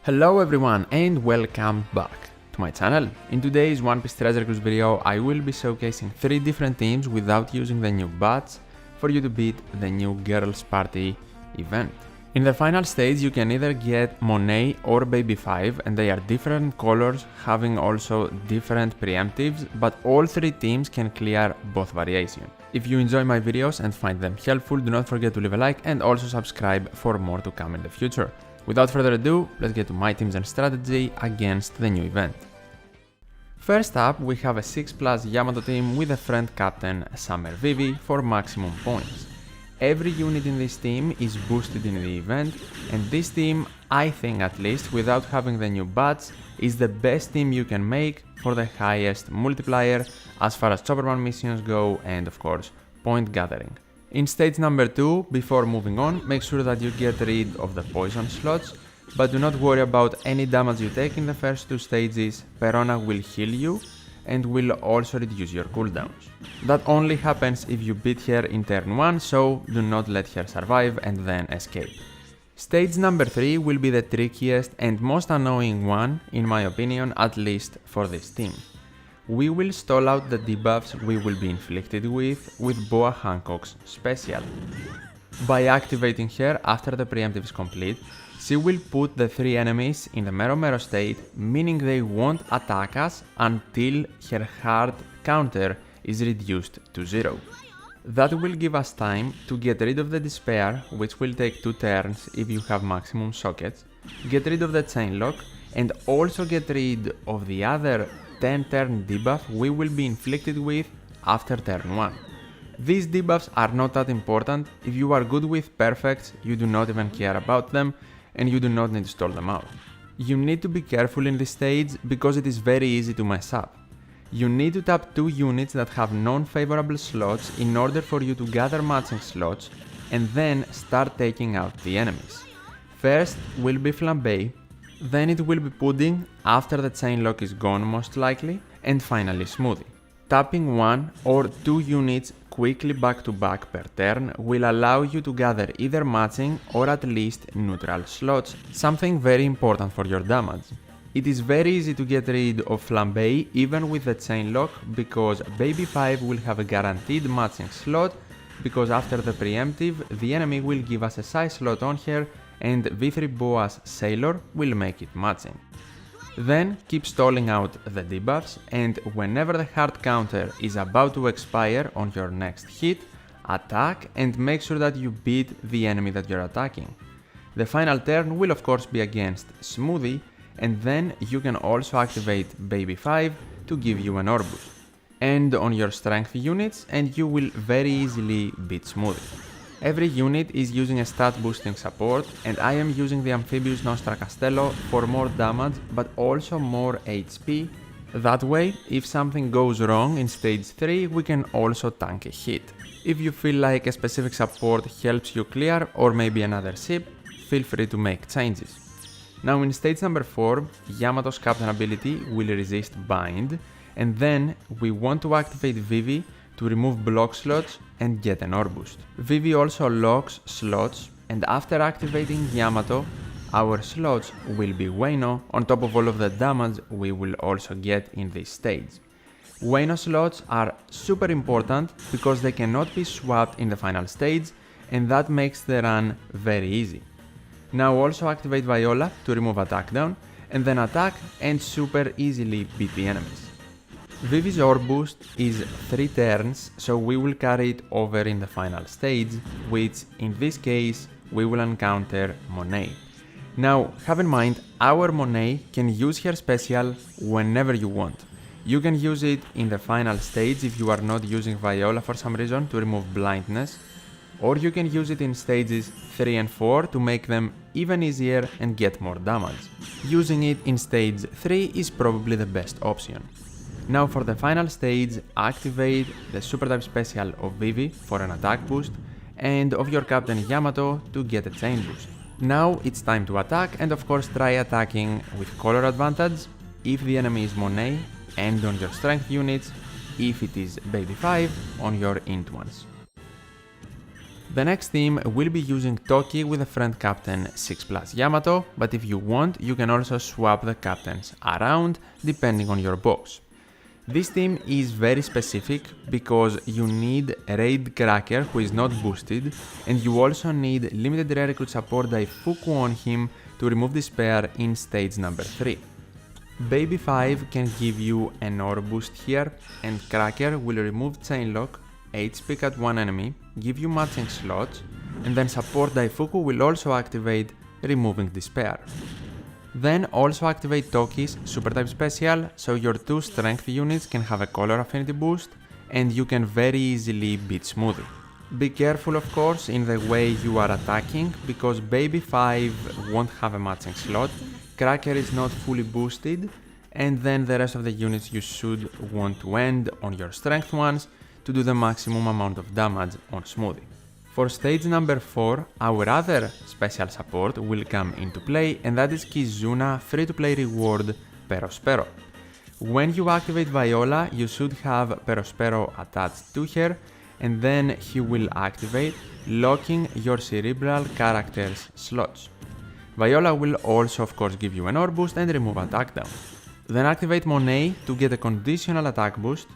Hello everyone and welcome back to my channel. In today's One Piece Treasure Cruise video, I will be showcasing 3 different teams without using the new bots for you to beat the new Girls Party event. In the final stage, you can either get Monet or Baby 5, and they are different colors, having also different preemptives, but all 3 teams can clear both variations. If you enjoy my videos and find them helpful, do not forget to leave a like and also subscribe for more to come in the future. Without further ado, let's get to my teams and strategy against the new event. First up, we have a 6+ Yamato team with a friend captain Summer Vivi for maximum points. Every unit in this team is boosted in the event, and this team, I think at least, without having the new bots, is the best team you can make for the highest multiplier as far as Chopperman missions go and of course point gathering. In stage number 2, before moving on, make sure that you get rid of the poison slots, but do not worry about any damage you take in the first 2 stages. Perona will heal you and will also reduce your cooldowns. That only happens if you beat her in turn 1, so do not let her survive and then escape. Stage number 3 will be the trickiest and most annoying one, in my opinion, at least for this team. We will stall out the debuffs we will be inflicted with Boa Hancock's special. By activating her after the preemptive is complete, she will put the 3 enemies in the Mero Mero state, meaning they won't attack us until her hard counter is reduced to 0. That will give us time to get rid of the despair, which will take 2 turns if you have maximum sockets, get rid of the chain lock, and also get rid of the other 10 turn debuff we will be inflicted with after turn 1. These debuffs are not that important. If you are good with perfects, you do not even care about them and you do not need to stall them out. You need to be careful in this stage because it is very easy to mess up. You need to tap 2 units that have non-favorable slots in order for you to gather matching slots and then start taking out the enemies. First will be Flambe, then it will be Pudding after the chain lock is gone most likely, and finally Smoothie. Tapping 1 or 2 units quickly back to back per turn will allow you to gather either matching or at least neutral slots, something very important for your damage. It is very easy to get rid of Flambe even with the chain lock because Baby 5 will have a guaranteed matching slot, because after the preemptive the enemy will give us a size slot on her and V3 Boa's Sailor will make it matching. Then keep stalling out the debuffs, and whenever the hard counter is about to expire on your next hit, attack and make sure that you beat the enemy that you're attacking. The final turn will of course be against Smoothie, and then you can also activate Baby 5 to give you an orb boost. End on your strength units and you will very easily beat Smoothie. Every unit is using a stat boosting support, and I am using the Amphibious Nostra Castello for more damage but also more HP. That way, if something goes wrong in stage 3, we can also tank a hit. If you feel like a specific support helps you clear, or maybe another ship, feel free to make changes. Now in stage number 4, Yamato's captain ability will resist bind, and then we want to activate Vivi to remove block slots and get an orb boost. Vivi also locks slots, and after activating Yamato, our slots will be Wano on top of all of the damage we will also get in this stage. Wano slots are super important because they cannot be swapped in the final stage, and that makes the run very easy. Now also activate Viola to remove attack down, and then attack and super easily beat the enemies. Vivi's orb boost is 3 turns, so we will carry it over in the final stage, which in this case we will encounter Monet. Now have in mind, our Monet can use her special whenever you want. You can use it in the final stage if you are not using Viola for some reason to remove blindness, or you can use it in stages 3 and 4 to make them even easier and get more damage. Using it in stage 3 is probably the best option. Now for the final stage, activate the super type special of Vivi for an attack boost and of your captain Yamato to get a chain boost. Now it's time to attack, and of course try attacking with color advantage if the enemy is Monet, and on your strength units if it is Baby 5 on your int ones. The next team will be using Toki with a friend captain 6+ Yamato, but if you want, you can also swap the captains around depending on your box. This team is very specific because you need a Raid Cracker who is not boosted, and you also need limited rare recruit support Daifuku on him to remove despair in stage number 3. Baby 5 can give you an ore boost here, and Cracker will remove Chainlock, HP cut one enemy, give you matching slots, and then support Daifuku will also activate, removing despair. Then also activate Toki's super type special, so your 2 strength units can have a color affinity boost, and you can very easily beat Smoothie. Be careful of course in the way you are attacking, because Baby 5 won't have a matching slot, Cracker is not fully boosted, and then the rest of the units you should want to end on your strength ones to do the maximum amount of damage on Smoothie. For stage number 4, our other special support will come into play, and that is Kizuna free-to-play reward Perospero. When you activate Viola, you should have Perospero attached to her, and then he will activate, locking your cerebral character's slots. Viola will also of course give you an ore boost and remove attack down. Then activate Monet to get a conditional attack boost,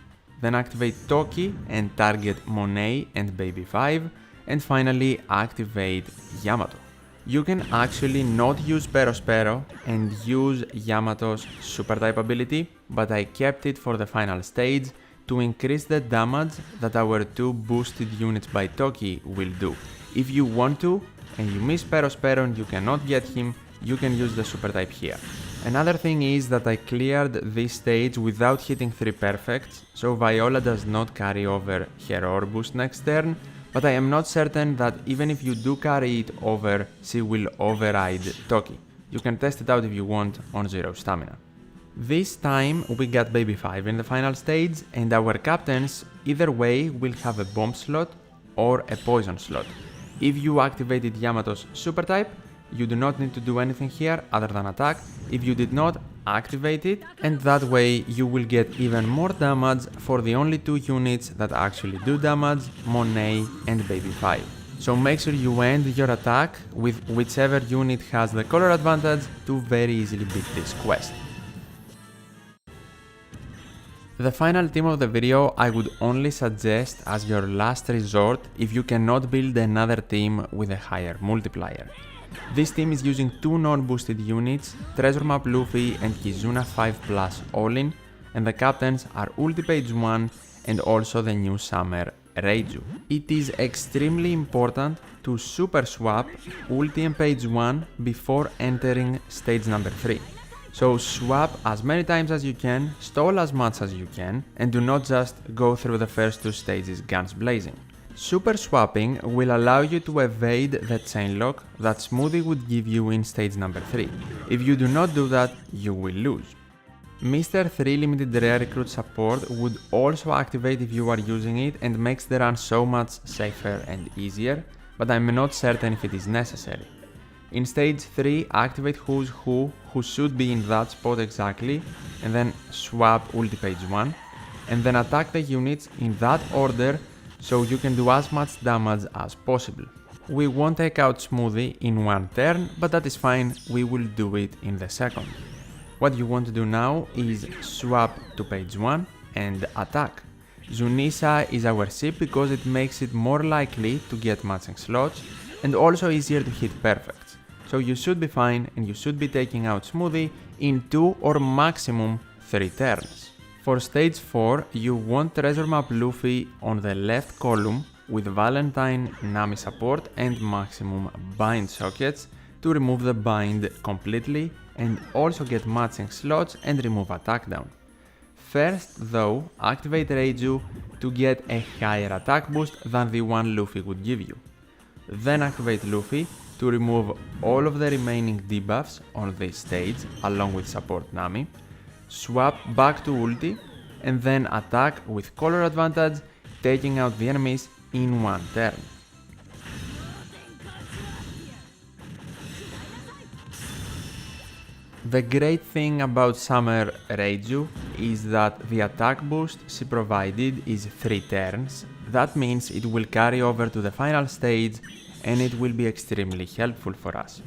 then activate Toki and target Monet and Baby 5, and finally activate Yamato. You can actually not use Perospero and use Yamato's super type ability, but I kept it for the final stage to increase the damage that our 2 boosted units by Toki will do. If you want to, and you miss Perospero and you cannot get him, you can use the super type here. Another thing is that I cleared this stage without hitting 3 perfects, so Viola does not carry over her ore boost next turn, but I am not certain that even if you do carry it over, she will override Toki. You can test it out if you want on 0 stamina. This time we got Baby 5 in the final stage, and our captains either way will have a bomb slot or a poison slot. If you activated Yamato's super type, you do not need to do anything here other than attack. If you did not, activate it, and that way you will get even more damage for the only 2 units that actually do damage, Monet and Baby 5. So make sure you end your attack with whichever unit has the color advantage to very easily beat this quest. The final team of the video I would only suggest as your last resort if you cannot build another team with a higher multiplier. This team is using 2 non-boosted units, Treasure Map Luffy and Kizuna 5+ all-in, and the captains are Ulti Page 1 and also the new Summer Reiju. It is extremely important to super swap Ulti and Page 1 before entering stage number 3. So swap as many times as you can, stall as much as you can, and do not just go through the first 2 stages guns blazing. Super swapping will allow you to evade the chainlock that Smoothie would give you in stage number 3. If you do not do that, you will lose. Mr. 3 limited rare recruit support would also activate if you are using it and makes the run so much safer and easier, but I'm not certain if it is necessary. In stage 3, activate who's who should be in that spot exactly, and then swap Ulti Page 1, and then attack the units in that order so you can do as much damage as possible. We won't take out Smoothie in 1 turn, but that is fine, we will do it in the second. What you want to do now is swap to Page 1 and attack. Zunisa is our ship because it makes it more likely to get matching slots and also easier to hit perfects. So you should be fine and you should be taking out Smoothie in 2 or maximum 3 turns. For stage 4, you want Treasure Map Luffy on the left column with Valentine Nami support and maximum bind sockets to remove the bind completely and also get matching slots and remove attack down. First though, activate Reiju to get a higher attack boost than the one Luffy would give you. Then activate Luffy to remove all of the remaining debuffs on this stage along with support Nami. Swap back to Ulti and then attack with color advantage, taking out the enemies in 1 turn. The great thing about Summer Reiju is that the attack boost she provided is 3 turns. That means it will carry over to the final stage and it will be extremely helpful for us.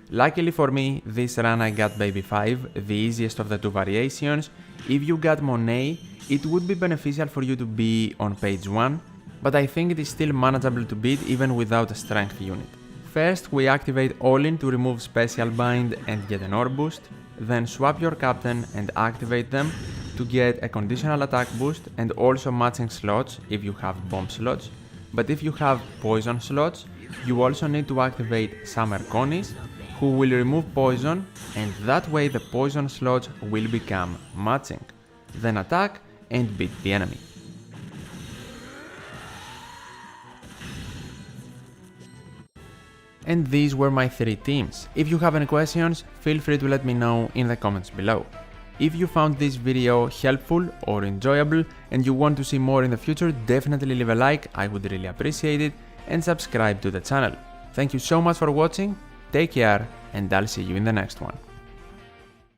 Luckily for me, this run I got Baby 5, the easiest of the 2 variations. If you got Monet, it would be beneficial for you to be on page 1, but I think it is still manageable to beat even without a strength unit. First, we activate All-In to remove Special Bind and get an Orb boost, then swap your captain and activate them to get a conditional attack boost and also matching slots if you have bomb slots, but if you have poison slots, you also need to activate Summer Conies, who will remove poison, and that way the poison slots will become matching. Then attack and beat the enemy. And these were my 3 teams. If you have any questions, feel free to let me know in the comments below. If you found this video helpful or enjoyable and you want to see more in the future, definitely leave a like, I would really appreciate it, and subscribe to the channel. Thank you so much for watching, take care, and I'll see you in the next one.